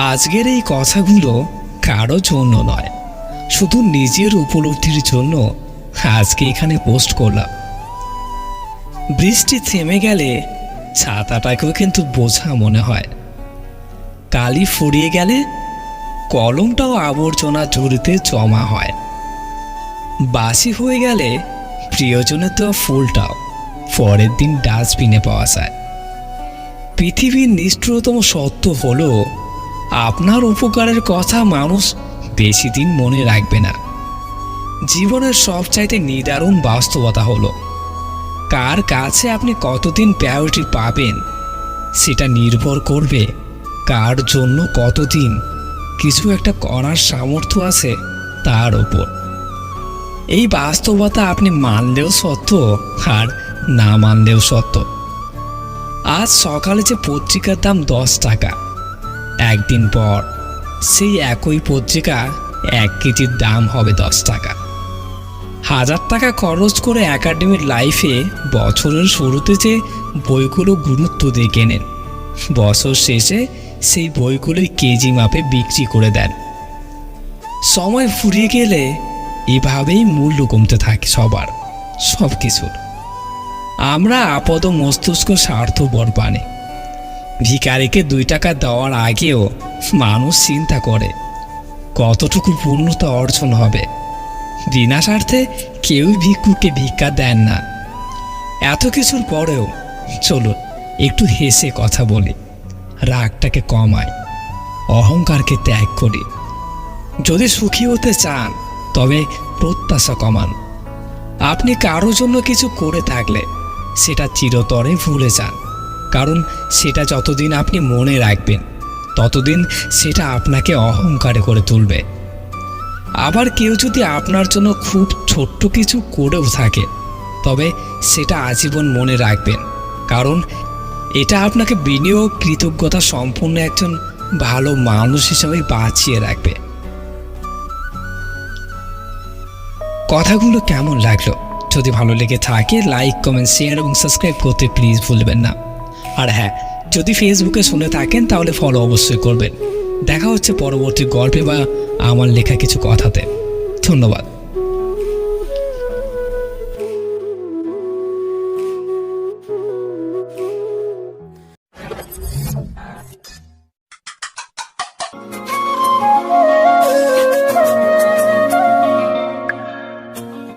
আজকের এই কথাগুলো কারো জন্য নয়, শুধু নিজের উপলব্ধির জন্য আজকে এখানে পোস্ট করলাম। বৃষ্টি থেমে গেলে ছাতাটাকেও কিন্তু বোঝা মনে হয়। কালি ফুরিয়ে গেলে কলমটাও আবর্জনা ঝুড়িতে জমা হয়। বাসি হয়ে গেলে প্রিয়জনের দেওয়া ফুলটাও পরের দিন ডাস্টবিনে পাওয়া যায়। পৃথিবীর নিষ্ঠুরতম সত্য হলো, আপনার উপকারের কথা মানুষ বেশি দিন মনে রাখবে না। জীবনের সবচাইতে নিদারুণ বাস্তবতা হলো, কার কাছে আপনি কতদিন প্রায়োরিটি পাবেন সেটা নির্ভর করবে কার জন্য কতদিন কিছু একটা করার সামর্থ্য আছে তার ওপর। এই বাস্তবতা আপনি মানলেও সত্য আর না মানলেও সত্য। আজ সকালে যে পত্রিকার দাম 10 টাকা, একদিন পর সেই একই পত্রিকা 1 কেজির দাম হবে 10 টাকা। 1000 টাকা খরচ করে একাডেমির লাইফে বছরের শুরুতে যে বইগুলো গুরুত্ব দিয়ে কেনেন, বছর শেষে সেই বইগুলোই কেজি মাপে বিক্রি করে দেন। সময় ফুরিয়ে গেলে এভাবেই মূল্য কমতে থাকে সবার, সব কিছুর। আমরা আপদ মস্তিষ্ক স্বার্থপর প্রাণী। ভিখারিকে 2 টাকা দেওয়ার আগেও মানুষ চিন্তা করে কতটুকু পূর্ণতা অর্জন হবে। বিনা স্বার্থে কেউই ভিক্ষুককে ভিক্ষা দেন না। এত কিছুর পরেও চলুন একটু হেসে কথা বলি, রাগটাকে কমাই, অহংকারকে ত্যাগ করি। যদি সুখী হতে চান তবে প্রত্যাশা কমান। আপনি কারোর জন্য কিছু করে থাকলে সেটা চিরতরে ভুলে যান, কারণ সেটা যতদিন আপনি মনে রাখবেন ততদিন সেটা আপনাকে অহংকারে করে তুলবে। আবার কেউ যদি আপনার জন্য খুব ছোট্ট কিছু করেও থাকে তবে সেটা আজীবন মনে রাখবেন, কারণ এটা আপনাকে বিনিয়োগ কৃতজ্ঞতা সম্পূর্ণ একজন ভালো মানুষ হিসেবে বাঁচিয়ে রাখবে। কথাগুলো কেমন লাগলো? যদি ভালো লেগে থাকে লাইক, কমেন্ট, শেয়ার এবং সাবস্ক্রাইব করতে প্লিজ ভুলবেন না। আর হ্যাঁ, যদি ফেসবুকে শুনে থাকেন তাহলে ফলো অবশ্যই করবেন। দেখা হচ্ছে পরবর্তী গল্পে বা আমার লেখা কিছু কথাতে। ধন্যবাদ।